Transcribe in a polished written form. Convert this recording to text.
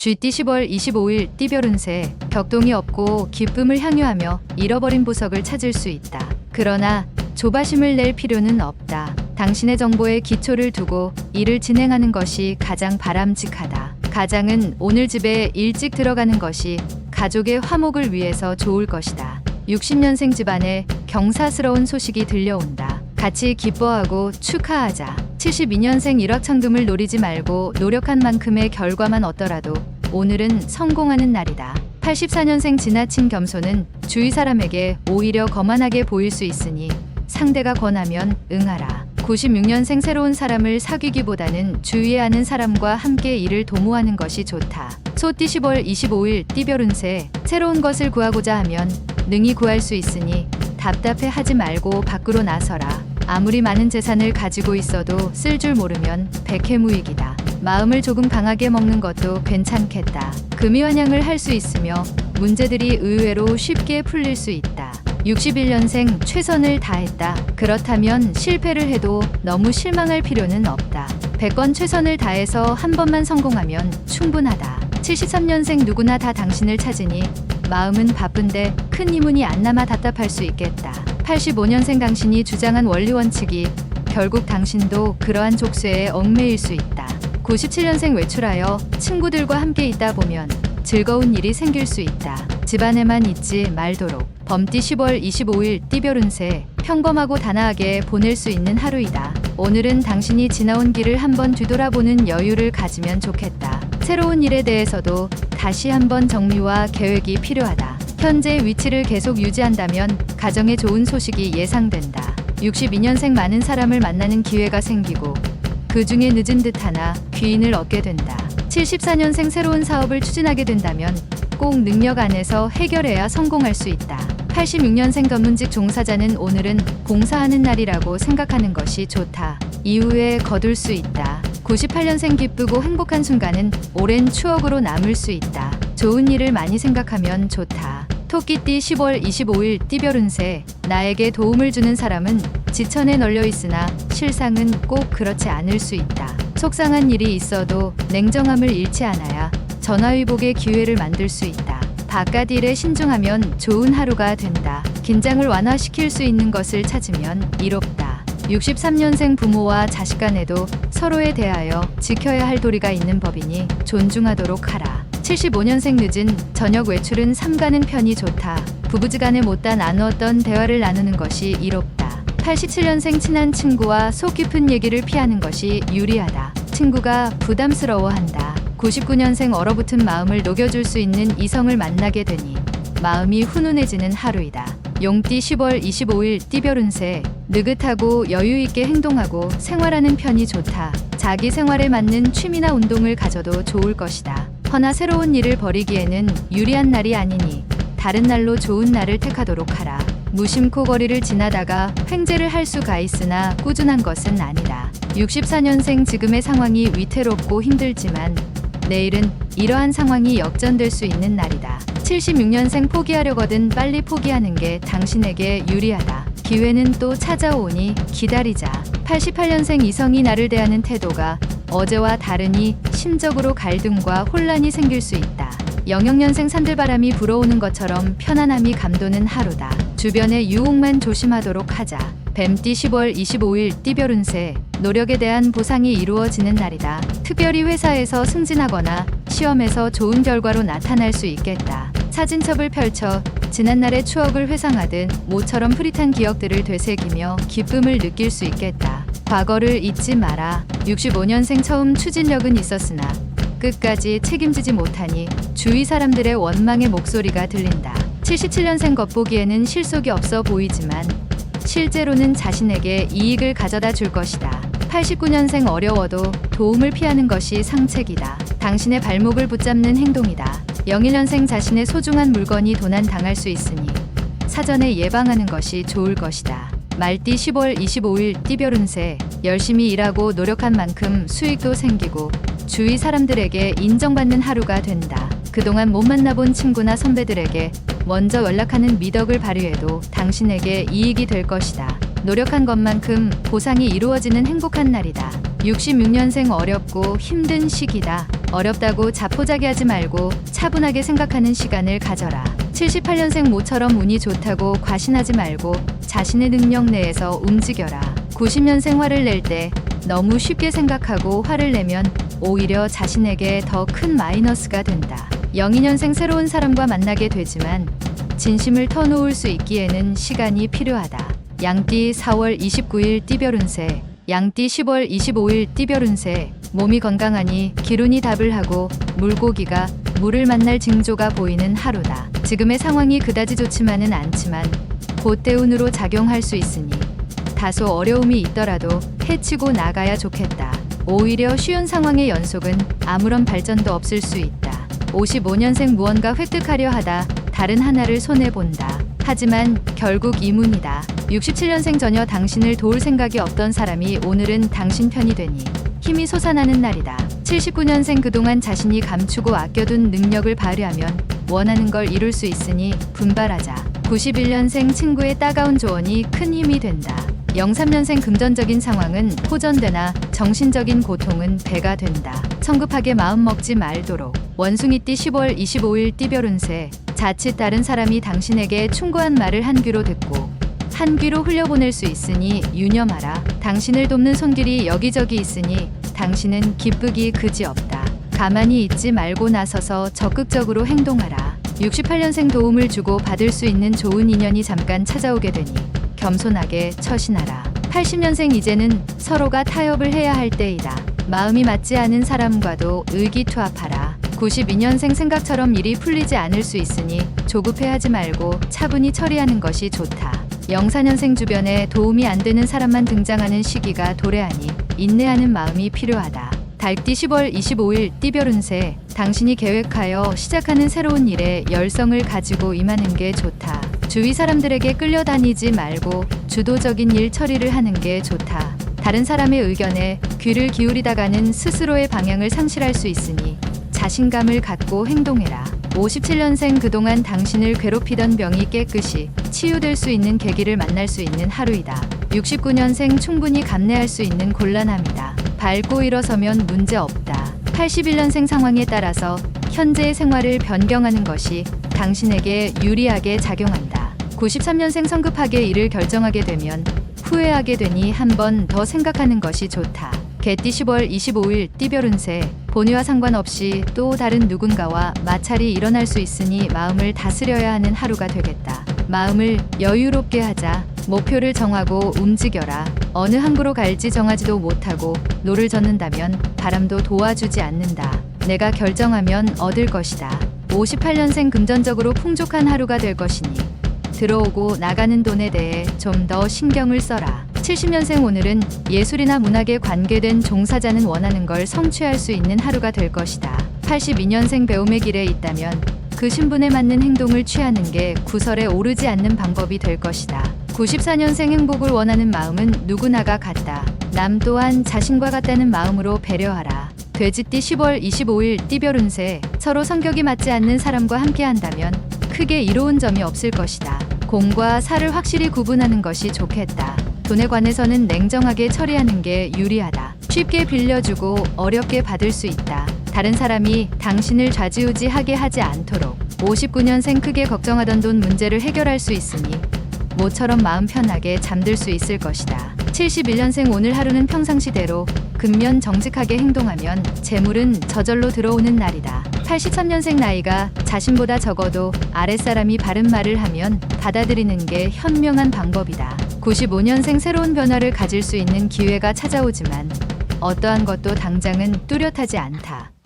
쥐띠 10월 25일 띠별 운세. 격동이 없고 기쁨을 향유하며 잃어버린 보석을 찾을 수 있다. 그러나 조바심을 낼 필요는 없다. 당신의 정보에 기초를 두고 일을 진행하는 것이 가장 바람직하다. 가장은 오늘 집에 일찍 들어가는 것이 가족의 화목을 위해서 좋을 것이다. 60년생 집안에 경사스러운 소식이 들려온다. 같이 기뻐하고 축하하자. 72년생 일확천금을 노리지 말고 노력한 만큼의 결과만 얻더라도 오늘은 성공하는 날이다. 84년생 지나친 겸손은 주위 사람에게 오히려 거만하게 보일 수 있으니 상대가 권하면 응하라. 96년생 새로운 사람을 사귀기보다는 주위에 아는 사람과 함께 일을 도모하는 것이 좋다. 소띠 10월 25일 띠별 운세. 새로운 것을 구하고자 하면 능히 구할 수 있으니 답답해 하지 말고 밖으로 나서라. 아무리 많은 재산을 가지고 있어도 쓸 줄 모르면 백해무익이다. 마음을 조금 강하게 먹는 것도 괜찮겠다. 금이환양을 할 수 있으며 문제들이 의외로 쉽게 풀릴 수 있다. 61년생 최선을 다했다. 그렇다면 실패를 해도 너무 실망할 필요는 없다. 100번 최선을 다해서 한 번만 성공하면 충분하다. 73년생 누구나 다 당신을 찾으니 마음은 바쁜데 큰 이문이 안 남아 답답할 수 있겠다. 85년생 당신이 주장한 원리 원칙이 결국 당신도 그러한 족쇄에 얽매일 수 있다. 97년생 외출하여 친구들과 함께 있다 보면 즐거운 일이 생길 수 있다. 집안에만 있지 말도록. 범띠 10월 25일 띠별 운세. 평범하고 단아하게 보낼 수 있는 하루이다. 오늘은 당신이 지나온 길을 한번 뒤돌아보는 여유를 가지면 좋겠다. 새로운 일에 대해서도 다시 한번 정리와 계획이 필요하다. 현재 위치를 계속 유지한다면 가정에 좋은 소식이 예상된다. 62년생 많은 사람을 만나는 기회가 생기고 그 중에 늦은 듯하나 귀인을 얻게 된다. 74년생 새로운 사업을 추진하게 된다면 꼭 능력 안에서 해결해야 성공할 수 있다. 86년생 전문직 종사자는 오늘은 공사하는 날이라고 생각하는 것이 좋다. 이후에 거둘 수 있다. 98년생 기쁘고 행복한 순간은 오랜 추억으로 남을 수 있다. 좋은 일을 많이 생각하면 좋다. 토끼띠 10월 25일 띠별 운세. 나에게 도움을 주는 사람은 지천에 널려 있으나 실상은 꼭 그렇지 않을 수 있다. 속상한 일이 있어도 냉정함을 잃지 않아야 전화위복의 기회를 만들 수 있다. 바깥 일에 신중하면 좋은 하루가 된다. 긴장을 완화시킬 수 있는 것을 찾으면 이롭다. 63년생 부모와 자식 간에도 서로에 대하여 지켜야 할 도리가 있는 법이니 존중하도록 하라. 75년생 늦은 저녁 외출은 삼가는 편이 좋다. 부부지간에 못다 나누었던 대화를 나누는 것이 이롭다. 87년생 친한 친구와 속 깊은 얘기를 피하는 것이 유리하다. 친구가 부담스러워한다. 99년생 얼어붙은 마음을 녹여줄 수 있는 이성을 만나게 되니 마음이 훈훈해지는 하루이다. 용띠 10월 25일 띠별 운세. 느긋하고 여유있게 행동하고 생활하는 편이 좋다. 자기 생활에 맞는 취미나 운동을 가져도 좋을 것이다. 허나 새로운 일을 벌이기에는 유리한 날이 아니니 다른 날로 좋은 날을 택하도록 하라. 무심코 거리를 지나다가 횡재를 할 수가 있으나 꾸준한 것은 아니다. 64년생 지금의 상황이 위태롭고 힘들지만 내일은 이러한 상황이 역전될 수 있는 날이다. 76년생 포기하려거든 빨리 포기하는 게 당신에게 유리하다. 기회는 또 찾아오니 기다리자. 88년생 이성이 나를 대하는 태도가 어제와 다르니 심적으로 갈등과 혼란이 생길 수 있다. 00년생 산들바람이 불어오는 것처럼 편안함이 감도는 하루다. 주변의 유혹만 조심하도록 하자. 뱀띠 10월 25일 띠별 운세. 노력에 대한 보상이 이루어지는 날이다. 특별히 회사에서 승진하거나 시험에서 좋은 결과로 나타날 수 있겠다. 사진첩을 펼쳐 지난날의 추억을 회상하듯 모처럼 흐릿한 기억들을 되새기며 기쁨을 느낄 수 있겠다. 과거를 잊지 마라. 65년생 처음 추진력은 있었으나 끝까지 책임지지 못하니 주위 사람들의 원망의 목소리가 들린다. 77년생 겉보기에는 실속이 없어 보이지만 실제로는 자신에게 이익을 가져다 줄 것이다. 89년생 어려워도 도움을 피하는 것이 상책이다. 당신의 발목을 붙잡는 행동이다. 01년생 자신의 소중한 물건이 도난당할 수 있으니 사전에 예방하는 것이 좋을 것이다. 말띠 10월 25일 띠별 운세. 열심히 일하고 노력한 만큼 수익도 생기고 주위 사람들에게 인정받는 하루가 된다. 그동안 못 만나본 친구나 선배들에게 먼저 연락하는 미덕을 발휘해도 당신에게 이익이 될 것이다. 노력한 것만큼 보상이 이루어지는 행복한 날이다. 66년생 어렵고 힘든 시기다. 어렵다고 자포자기하지 말고 차분하게 생각하는 시간을 가져라. 78년생 모처럼 운이 좋다고 과신하지 말고 자신의 능력 내에서 움직여라. 90년생 화를 낼 때 너무 쉽게 생각하고 화를 내면 오히려 자신에게 더 큰 마이너스가 된다. 02년생 새로운 사람과 만나게 되지만 진심을 터놓을 수 있기에는 시간이 필요하다. 양띠 4월 29일 띠별 운세, 양띠 10월 25일 띠별 운세. 몸이 건강하니 기운이 답을 하고 물고기가 물을 만날 징조가 보이는 하루다. 지금의 상황이 그다지 좋지만은 않지만 곧 대운으로 작용할 수 있으니 다소 어려움이 있더라도 헤치고 나가야 좋겠다. 오히려 쉬운 상황의 연속은 아무런 발전도 없을 수 있다. 55년생 무언가 획득하려 하다 다른 하나를 손해본다. 하지만 결국 이문이다. 67년생 전혀 당신을 도울 생각이 없던 사람이 오늘은 당신 편이 되니 힘이 솟아나는 날이다. 79년생 그동안 자신이 감추고 아껴둔 능력을 발휘하면 원하는 걸 이룰 수 있으니 분발하자. 91년생 친구의 따가운 조언이 큰 힘이 된다. 03년생 금전적인 상황은 호전되나 정신적인 고통은 배가 된다. 성급하게 마음 먹지 말도록. 원숭이띠 10월 25일 띠별 운세. 자칫 다른 사람이 당신에게 충고한 말을 한 귀로 듣고 한 귀로 흘려보낼 수 있으니 유념하라. 당신을 돕는 손길이 여기저기 있으니 당신은 기쁘기 그지없다. 가만히 있지 말고 나서서 적극적으로 행동하라. 68년생 도움을 주고 받을 수 있는 좋은 인연이 잠깐 찾아오게 되니 겸손하게 처신하라. 80년생 이제는 서로가 타협을 해야 할 때이다. 마음이 맞지 않은 사람과도 의기투합하라. 92년생 생각처럼 일이 풀리지 않을 수 있으니 조급해하지 말고 차분히 처리하는 것이 좋다. 04년생 주변에 도움이 안 되는 사람만 등장하는 시기가 도래하니 인내하는 마음이 필요하다. 달띠 10월 25일 띠별 운세. 당신이 계획하여 시작하는 새로운 일에 열성을 가지고 임하는 게 좋다. 주위 사람들에게 끌려다니지 말고 주도적인 일 처리를 하는 게 좋다. 다른 사람의 의견에 귀를 기울이다가는 스스로의 방향을 상실할 수 있으니 자신감을 갖고 행동해라. 57년생 그동안 당신을 괴롭히던 병이 깨끗이 치유될 수 있는 계기를 만날 수 있는 하루이다. 69년생 충분히 감내할 수 있는 곤란함이다. 밟고 일어서면 문제 없다. 81년생 상황에 따라서 현재의 생활을 변경하는 것이 당신에게 유리하게 작용한다. 93년생 성급하게 일을 결정하게 되면 후회하게 되니 한 번 더 생각하는 것이 좋다. 개띠 10월 25일 띠별 운세. 본의와 상관없이 또 다른 누군가와 마찰이 일어날 수 있으니 마음을 다스려야 하는 하루가 되겠다. 마음을 여유롭게 하자. 목표를 정하고 움직여라. 어느 항구로 갈지 정하지도 못하고 노를 젓는다면 바람도 도와주지 않는다. 내가 결정하면 얻을 것이다. 58년생 금전적으로 풍족한 하루가 될 것이니 들어오고 나가는 돈에 대해 좀 더 신경을 써라. 70년생 오늘은 예술이나 문학에 관계된 종사자는 원하는 걸 성취할 수 있는 하루가 될 것이다. 82년생 배움의 길에 있다면 그 신분에 맞는 행동을 취하는 게 구설에 오르지 않는 방법이 될 것이다. 94년생 행복을 원하는 마음은 누구나가 같다. 남 또한 자신과 같다는 마음으로 배려하라. 돼지띠 10월 25일 띠별 운세. 서로 성격이 맞지 않는 사람과 함께한다면 크게 이로운 점이 없을 것이다. 공과 사를 확실히 구분하는 것이 좋겠다. 돈에 관해서는 냉정하게 처리하는 게 유리하다. 쉽게 빌려주고 어렵게 받을 수 있다. 다른 사람이 당신을 좌지우지하게 하지 않도록. 59년생 크게 걱정하던 돈 문제를 해결할 수 있으니 모처럼 마음 편하게 잠들 수 있을 것이다. 71년생 오늘 하루는 평상시대로 근면 정직하게 행동하면 재물은 저절로 들어오는 날이다. 83년생 나이가 자신보다 적어도 아랫사람이 바른 말을 하면 받아들이는 게 현명한 방법이다. 95년생 새로운 변화를 가질 수 있는 기회가 찾아오지만 어떠한 것도 당장은 뚜렷하지 않다.